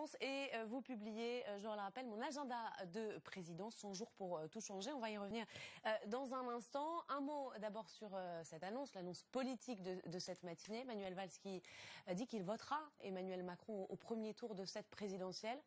France et vous publiez, je le rappelle, mon agenda de présidence, 100 jours pour tout changer. On va y revenir dans un instant. Un mot d'abord sur cette annonce, l'annonce politique de cette matinée. Manuel Valls qui dit qu'il votera Emmanuel Macron au premier tour de cette présidentielle.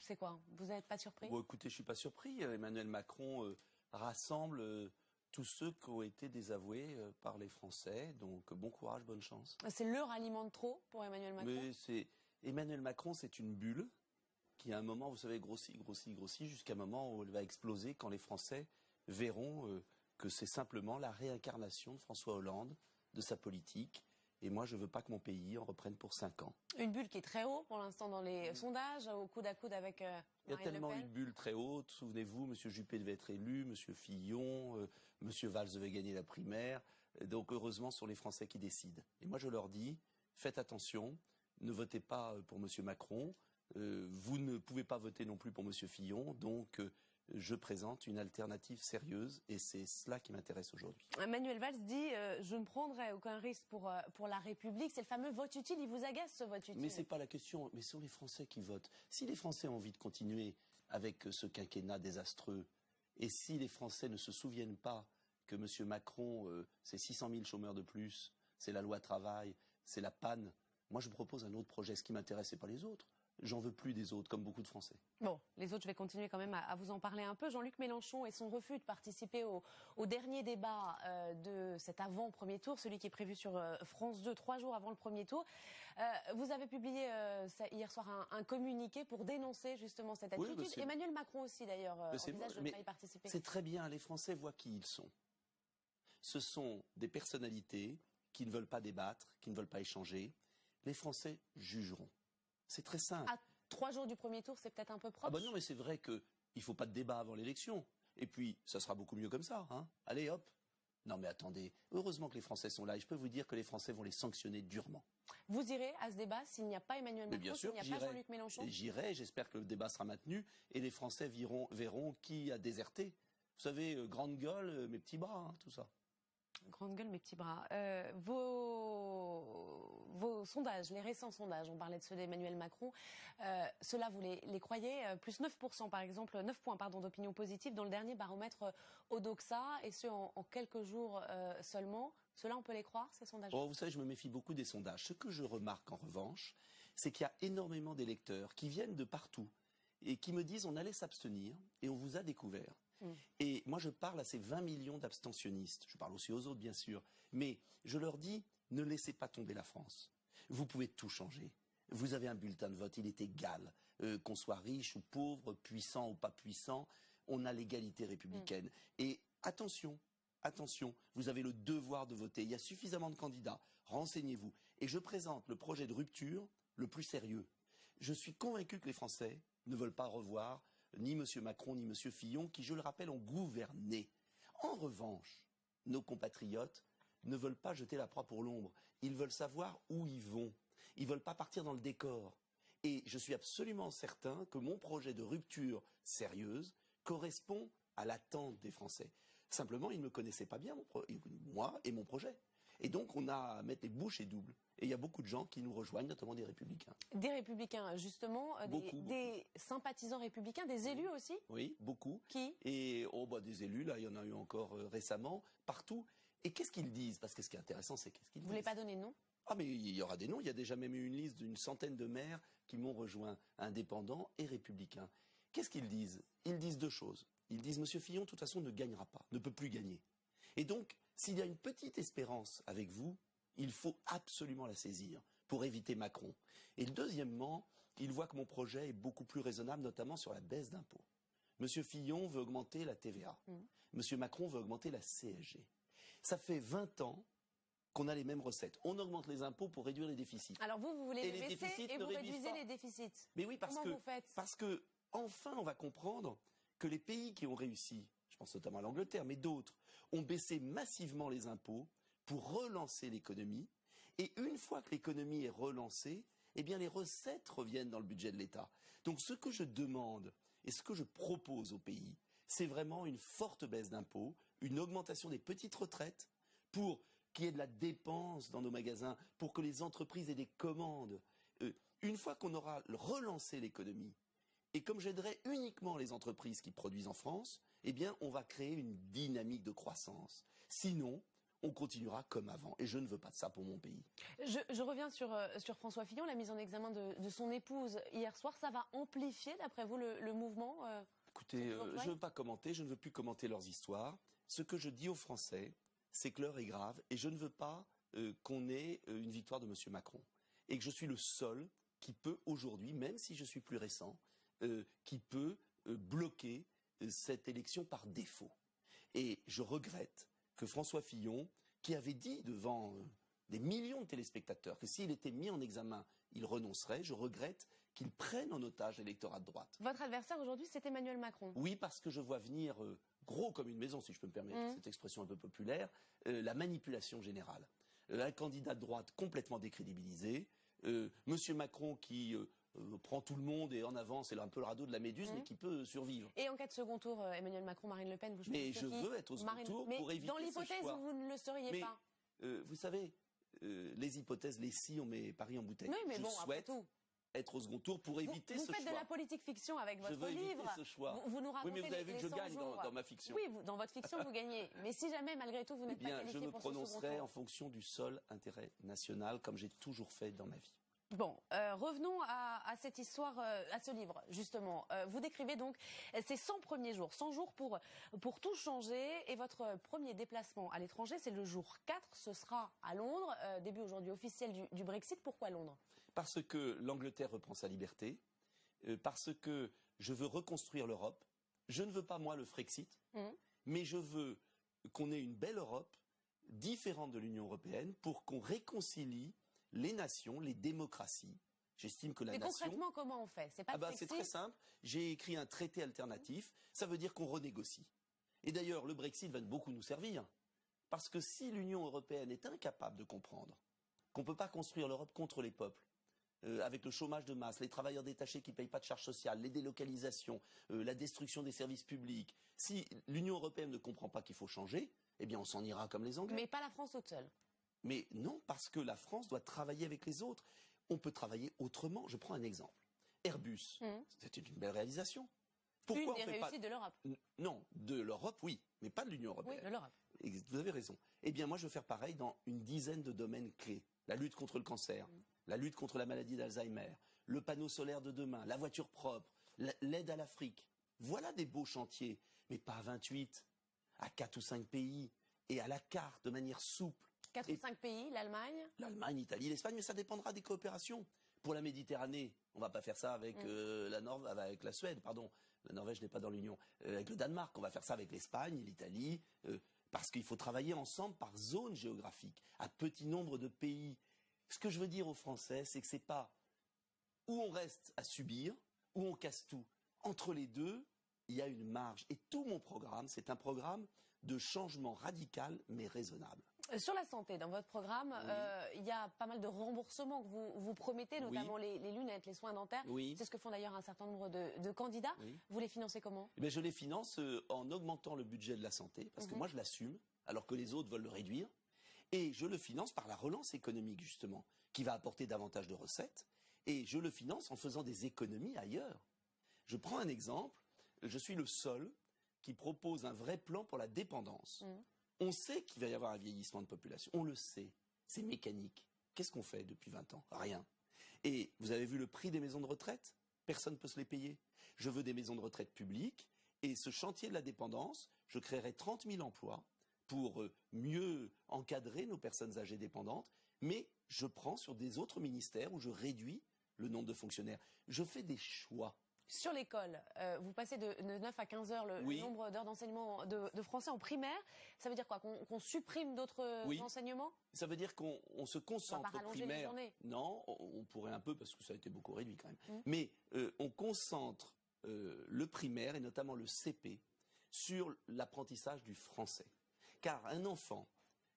C'est quoi? Vous n'êtes pas surpris? Bon, écoutez, je suis pas surpris. Emmanuel Macron rassemble tous ceux qui ont été désavoués par les Français. Donc bon courage, bonne chance. C'est le ralliement de trop pour Emmanuel Macron? Mais Emmanuel Macron, c'est une bulle qui à un moment, vous savez, grossit, jusqu'à un moment où elle va exploser quand les Français verront que c'est simplement la réincarnation de François Hollande, de sa politique. Et moi, je ne veux pas que mon pays en reprenne pour 5 ans. Une bulle qui est très haut pour l'instant dans les sondages, au coude à coude avec Marine Le Pen. Il y a tellement une bulle très haute. Souvenez-vous, M. Juppé devait être élu, M. Fillon, M. Valls devait gagner la primaire. Donc heureusement, ce sont les Français qui décident. Et moi, je leur dis, faites attention, ne votez pas pour M. Macron. Vous ne pouvez pas voter non plus pour M. Fillon. Donc je présente une alternative sérieuse et c'est cela qui m'intéresse aujourd'hui. Manuel Valls dit je ne prendrai aucun risque pour la République. C'est le fameux vote utile. Il vous agace ce vote utile? Mais c'est pas la question. Mais ce sont les Français qui votent. Si les Français ont envie de continuer avec ce quinquennat désastreux et si les Français ne se souviennent pas que M. Macron, c'est 600 000 chômeurs de plus, c'est la loi travail, c'est la panne, moi je propose un autre projet. Ce qui m'intéresse, c'est pas les autres. J'en veux plus des autres, comme beaucoup de Français. Bon, les autres, je vais continuer quand même à vous en parler un peu. Jean-Luc Mélenchon et son refus de participer au dernier débat de cet avant-premier tour, celui qui est prévu sur France 2, 3 jours avant le premier tour. Vous avez publié hier soir un communiqué pour dénoncer justement cette attitude. Oui, Emmanuel Macron aussi, d'ailleurs, envisage de ne pas y participer. C'est très bien, les Français voient qui ils sont. Ce sont des personnalités qui ne veulent pas débattre, qui ne veulent pas échanger. Les Français jugeront. C'est très simple. À 3 jours du premier tour, c'est peut-être un peu proche. Ah ben non, mais c'est vrai qu'il ne faut pas de débat avant l'élection. Et puis, ça sera beaucoup mieux comme ça. Hein. Allez, hop. Non mais attendez, heureusement que les Français sont là. Et je peux vous dire que les Français vont les sanctionner durement. Vous irez à ce débat s'il n'y a pas Emmanuel Macron, s'il n'y a pas Jean-Luc Mélenchon? J'irai, j'espère que le débat sera maintenu. Et les Français verront qui a déserté. Vous savez, grande gueule, mes petits bras, hein, tout ça. Grande gueule, mes petits bras. Vos sondages, les récents sondages, on parlait de ceux d'Emmanuel Macron, ceux-là, vous les croyez? Plus 9% par exemple, 9 points pardon, d'opinion positive dans le dernier baromètre Odoxa, et ce en quelques jours seulement. Ceux-là, on peut les croire, ces sondages? Oh, vous savez, je me méfie beaucoup des sondages. Ce que je remarque en revanche, c'est qu'il y a énormément d'électeurs qui viennent de partout et qui me disent on allait s'abstenir et on vous a découvert. Et moi, je parle à ces 20 millions d'abstentionnistes. Je parle aussi aux autres, bien sûr. Mais je leur dis, ne laissez pas tomber la France. Vous pouvez tout changer. Vous avez un bulletin de vote, il est égal. Qu'on soit riche ou pauvre, puissant ou pas puissant, on a l'égalité républicaine. Et attention, attention, vous avez le devoir de voter. Il y a suffisamment de candidats. Renseignez-vous. Et je présente le projet de rupture le plus sérieux. Je suis convaincu que les Français ne veulent pas revoir ni M. Macron, ni M. Fillon, qui, je le rappelle, ont gouverné. En revanche, nos compatriotes ne veulent pas jeter la proie pour l'ombre. Ils veulent savoir où ils vont. Ils ne veulent pas partir dans le décor. Et je suis absolument certain que mon projet de rupture sérieuse correspond à l'attente des Français. Simplement, ils ne me connaissaient pas bien, moi et mon projet. Et donc, on a à mettre les bouchées doubles. Et il y a beaucoup de gens qui nous rejoignent, notamment des Républicains. Des Républicains, justement, des sympathisants républicains, des élus aussi? Oui, beaucoup. Qui? Et des élus, là, il y en a eu encore récemment, partout. Et qu'est-ce qu'ils disent? Parce que ce qui est intéressant, c'est qu'est-ce qu'ils disent. Vous ne voulez pas donner de nom? Ah, mais il y aura des noms. Il y a déjà même eu une liste d'une centaine de maires qui m'ont rejoint, indépendants et républicains. Qu'est-ce qu'ils disent? Ils disent deux choses. Ils disent, Monsieur Fillon, de toute façon, ne gagnera pas, ne peut plus gagner. Et donc, s'il y a une petite espérance avec vous, il faut absolument la saisir pour éviter Macron. Et deuxièmement, il voit que mon projet est beaucoup plus raisonnable, notamment sur la baisse d'impôts. Monsieur Fillon veut augmenter la TVA. Monsieur Macron veut augmenter la CSG. Ça fait 20 ans qu'on a les mêmes recettes. On augmente les impôts pour réduire les déficits. Alors vous voulez les baisser et vous réduisez les déficits. Mais oui, Comment vous faites? Parce que, enfin, on va comprendre que les pays qui ont réussi, je pense notamment à l'Angleterre, mais d'autres, ont baissé massivement les impôts pour relancer l'économie. Et une fois que l'économie est relancée, eh bien les recettes reviennent dans le budget de l'État. Donc ce que je demande et ce que je propose au pays, c'est vraiment une forte baisse d'impôts, une augmentation des petites retraites pour qu'il y ait de la dépense dans nos magasins, pour que les entreprises aient des commandes. une fois qu'on aura relancé l'économie, et comme j'aiderai uniquement les entreprises qui produisent en France, eh bien, on va créer une dynamique de croissance. Sinon, on continuera comme avant. Et je ne veux pas de ça pour mon pays. Je reviens sur François Fillon, la mise en examen de son épouse hier soir. Ça va amplifier, d'après vous, le mouvement Écoutez, je ne veux pas commenter, je ne veux plus commenter leurs histoires. Ce que je dis aux Français, c'est que l'heure est grave et je ne veux pas qu'on ait une victoire de M. Macron. Et que je suis le seul qui peut aujourd'hui, même si je suis plus récent, qui peut bloquer cette élection par défaut. Et je regrette que François Fillon, qui avait dit devant des millions de téléspectateurs que s'il était mis en examen, il renoncerait, je regrette qu'il prenne en otage l'électorat de droite. Votre adversaire aujourd'hui, c'est Emmanuel Macron. Oui, parce que je vois venir gros comme une maison, si je peux me permettre cette expression un peu populaire, la manipulation générale. Un candidat de droite complètement décrédibilisé, Monsieur Macron qui prend tout le monde et en avant, c'est un peu le radeau de la méduse, mais qui peut survivre. Et en cas de second tour, Emmanuel Macron, Marine Le Pen, vous choisissez qui? Mais je veux être au second tour pour éviter ce choix. Dans l'hypothèse où vous ne le seriez pas. Vous savez, les hypothèses, les si, on met Paris en bouteille. Oui, mais je souhaite être au second tour pour éviter ce choix. Vous faites de la politique fiction avec votre livre. Je veux éviter ce choix. Vous nous racontez oui, mais vous avez vu que je gagne dans ma fiction. Oui, dans votre fiction, vous gagnez. Mais si jamais, malgré tout, vous n'êtes pas qualifié pour ce second tour. Je me prononcerai en fonction du seul intérêt national, comme j'ai toujours fait dans ma vie. Bon, revenons à cette histoire, à ce livre, justement. Vous décrivez donc ces 100 premiers jours, 100 jours pour tout changer. Et votre premier déplacement à l'étranger, c'est le jour 4, ce sera à Londres, début aujourd'hui officiel du Brexit. Pourquoi Londres? Parce que l'Angleterre reprend sa liberté, parce que je veux reconstruire l'Europe. Je ne veux pas, moi, le Frexit, mais je veux qu'on ait une belle Europe, différente de l'Union européenne, pour qu'on réconcilie les nations, les démocraties. J'estime que la nation... Mais concrètement, comment on fait? C'est très simple. J'ai écrit un traité alternatif. Ça veut dire qu'on renégocie. Et d'ailleurs, le Brexit va beaucoup nous servir. Parce que si l'Union européenne est incapable de comprendre qu'on ne peut pas construire l'Europe contre les peuples, avec le chômage de masse, les travailleurs détachés qui ne payent pas de charges sociales, les délocalisations, la destruction des services publics, si l'Union européenne ne comprend pas qu'il faut changer, eh bien on s'en ira comme les Anglais. Mais pas la France toute seule. Mais non, parce que la France doit travailler avec les autres. On peut travailler autrement. Je prends un exemple. Airbus, c'était une belle réalisation. Pourquoi une des réussites de l'Europe. Non, de l'Europe, oui, mais pas de l'Union européenne. Oui, de l'Europe. Vous avez raison. Eh bien, moi, je veux faire pareil dans une dizaine de domaines clés. La lutte contre le cancer, la lutte contre la maladie d'Alzheimer, le panneau solaire de demain, la voiture propre, l'aide à l'Afrique. Voilà des beaux chantiers, mais pas à 28, à 4 ou 5 pays, et à la carte, de manière souple. 4 ou 5 pays, l'Allemagne? L'Allemagne, l'Italie, l'Espagne, mais ça dépendra des coopérations. Pour la Méditerranée, on ne va pas faire ça avec avec la Suède, pardon. La Norvège n'est pas dans l'Union. Avec le Danemark, on va faire ça avec l'Espagne, l'Italie, parce qu'il faut travailler ensemble par zone géographique, à petit nombre de pays. Ce que je veux dire aux Français, c'est que c'est pas où on reste à subir, où on casse tout. Entre les deux, il y a une marge. Et tout mon programme, c'est un programme de changement radical, mais raisonnable. Sur la santé, dans votre programme, il y a pas mal de remboursements que vous promettez, notamment les lunettes, les soins dentaires. C'est ce que font d'ailleurs un certain nombre de candidats. Vous les financez comment? Je les finance en augmentant le budget de la santé, parce que moi je l'assume, alors que les autres veulent le réduire. Et je le finance par la relance économique, justement, qui va apporter davantage de recettes. Et je le finance en faisant des économies ailleurs. Je prends un exemple. Je suis le seul qui propose un vrai plan pour la dépendance. On sait qu'il va y avoir un vieillissement de population. On le sait. C'est mécanique. Qu'est-ce qu'on fait depuis 20 ans? Rien. Et vous avez vu le prix des maisons de retraite? Personne ne peut se les payer. Je veux des maisons de retraite publiques. Et ce chantier de la dépendance, je créerai 30 000 emplois pour mieux encadrer nos personnes âgées dépendantes. Mais je prends sur des autres ministères où je réduis le nombre de fonctionnaires. Je fais des choix. Sur l'école, vous passez de 9 à 15 heures le nombre d'heures d'enseignement de français en primaire. Ça veut dire quoi? Qu'on supprime d'autres enseignements? Ça veut dire qu'on se concentre au primaire. Non, on pourrait un peu parce que ça a été beaucoup réduit quand même. Mais on concentre le primaire et notamment le CP sur l'apprentissage du français. Car un enfant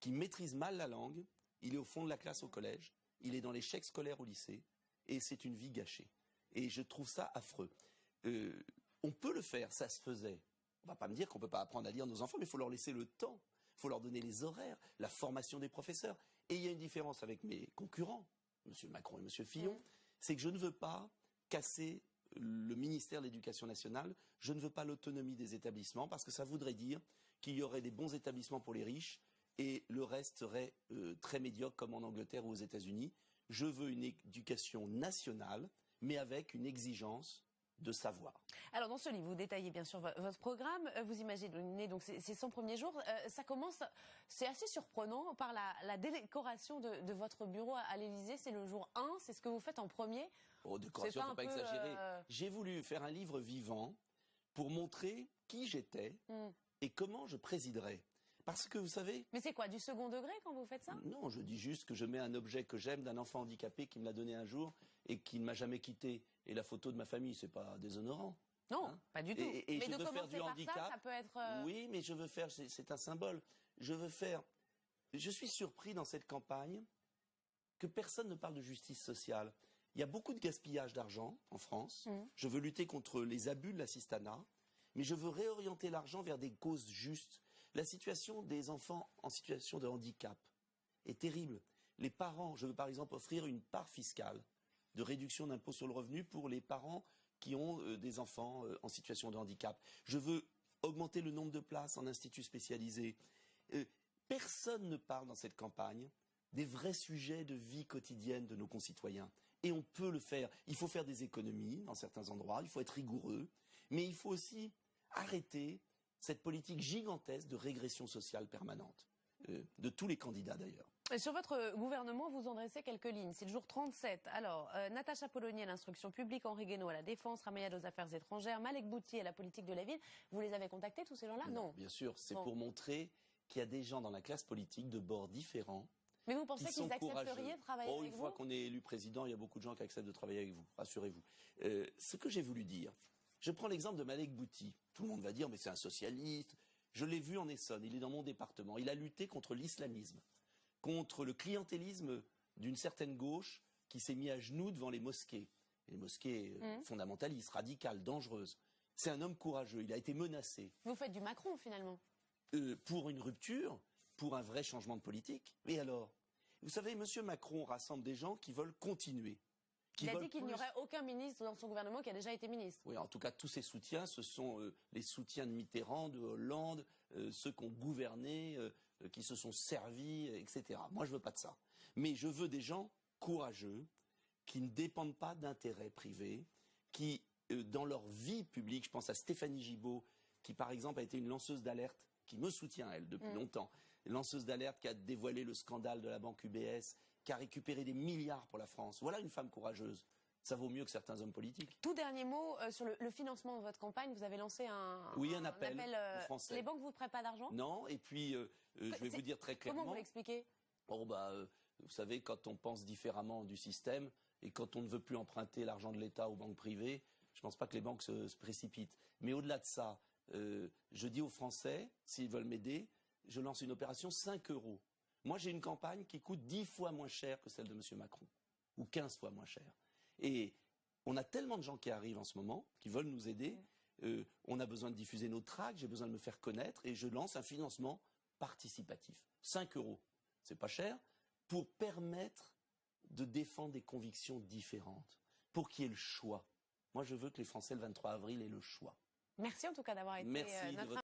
qui maîtrise mal la langue, il est au fond de la classe au collège, il est dans l'échec scolaire au lycée et c'est une vie gâchée. Et je trouve ça affreux. On peut le faire, ça se faisait. On ne va pas me dire qu'on ne peut pas apprendre à lire nos enfants, mais il faut leur laisser le temps. Il faut leur donner les horaires, la formation des professeurs. Et il y a une différence avec mes concurrents, M. Macron et M. Fillon, c'est que je ne veux pas casser le ministère de l'Éducation nationale, je ne veux pas l'autonomie des établissements, parce que ça voudrait dire qu'il y aurait des bons établissements pour les riches et le reste serait très médiocre comme en Angleterre ou aux États-Unis. Je veux une éducation nationale, mais avec une exigence de savoir. Alors dans ce livre, vous détaillez bien sûr votre programme, vous imaginez donc ces 100 premiers jours, ça commence, c'est assez surprenant, par la décoration de votre bureau à l'Élysée, c'est le jour 1, c'est ce que vous faites en premier. Oh, décoration, il ne faut pas exagérer. J'ai voulu faire un livre vivant pour montrer qui j'étais et comment je présiderais. Parce que vous savez... Mais c'est quoi, du second degré quand vous faites ça? Non, je dis juste que je mets un objet que j'aime d'un enfant handicapé qui me l'a donné un jour et qui ne m'a jamais quitté. Et la photo de ma famille, c'est pas déshonorant. Non, pas du tout. Et mais je de veux faire du handicap. Ça peut être... Oui, mais je veux faire, c'est un symbole. Je suis surpris dans cette campagne que personne ne parle de justice sociale. Il y a beaucoup de gaspillage d'argent en France. Je veux lutter contre les abus de l'assistanat, mais je veux réorienter l'argent vers des causes justes. La situation des enfants en situation de handicap est terrible. Les parents, je veux par exemple offrir une part fiscale de réduction d'impôt sur le revenu pour les parents qui ont des enfants en situation de handicap. Je veux augmenter le nombre de places en instituts spécialisés. Personne ne parle dans cette campagne des vrais sujets de vie quotidienne de nos concitoyens. Et on peut le faire. Il faut faire des économies dans certains endroits, il faut être rigoureux, mais il faut aussi arrêter cette politique gigantesque de régression sociale permanente, de tous les candidats d'ailleurs. Sur votre gouvernement, vous en dressez quelques lignes. C'est le jour 37. Alors, Natacha Polony à l'instruction publique, Henri Guénaud à la défense, Ramayad aux affaires étrangères, Malek Bouti à la politique de la ville. Vous les avez contactés, tous ces gens-là? Non. Bien sûr, c'est pour montrer qu'il y a des gens dans la classe politique de bords différents. Mais vous pensez qu'ils accepteriez de travailler avec vous? Une fois qu'on est élu président, il y a beaucoup de gens qui acceptent de travailler avec vous, rassurez-vous. Ce que j'ai voulu dire, je prends l'exemple de Malek Bouti. Tout le monde va dire, mais c'est un socialiste. Je l'ai vu en Essonne, il est dans mon département. Il a lutté contre l'islamisme, contre le clientélisme d'une certaine gauche qui s'est mis à genoux devant les mosquées. Les mosquées fondamentalistes, radicales, dangereuses. C'est un homme courageux, il a été menacé. Vous faites du Macron finalement. Pour une rupture, pour un vrai changement de politique. Et alors, vous savez, M. Macron rassemble des gens qui veulent continuer. Il a dit qu'il n'y aurait aucun ministre dans son gouvernement qui a déjà été ministre. Oui, en tout cas, tous ses soutiens, ce sont les soutiens de Mitterrand, de Hollande, ceux qui ont gouverné, qui se sont servis, etc. Moi, je veux pas de ça. Mais je veux des gens courageux, qui ne dépendent pas d'intérêts privés, qui, dans leur vie publique, je pense à Stéphanie Gibault, qui, par exemple, a été une lanceuse d'alerte, qui me soutient, elle, depuis longtemps. Lanceuse d'alerte qui a dévoilé le scandale de la banque UBS, qui a récupéré des milliards pour la France. Voilà une femme courageuse. Ça vaut mieux que certains hommes politiques. Tout dernier mot sur le financement de votre campagne. Vous avez lancé un appel aux Français. Les banques ne vous prêtent pas d'argent? Non, et puis je vais vous dire très clairement... Comment vous l'expliquez? Vous savez, quand on pense différemment du système et quand on ne veut plus emprunter l'argent de l'État aux banques privées, je ne pense pas que les banques se précipitent. Mais au-delà de ça, je dis aux Français, s'ils veulent m'aider, je lance une opération 5 €. Moi, j'ai une campagne qui coûte 10 fois moins cher que celle de M. Macron, ou 15 fois moins cher. Et on a tellement de gens qui arrivent en ce moment, qui veulent nous aider. On a besoin de diffuser nos tracts, j'ai besoin de me faire connaître, et je lance un financement participatif. 5 €, c'est pas cher, pour permettre de défendre des convictions différentes, pour qu'il y ait le choix. Moi, je veux que les Français, le 23 avril, aient le choix. Merci en tout cas d'avoir été notre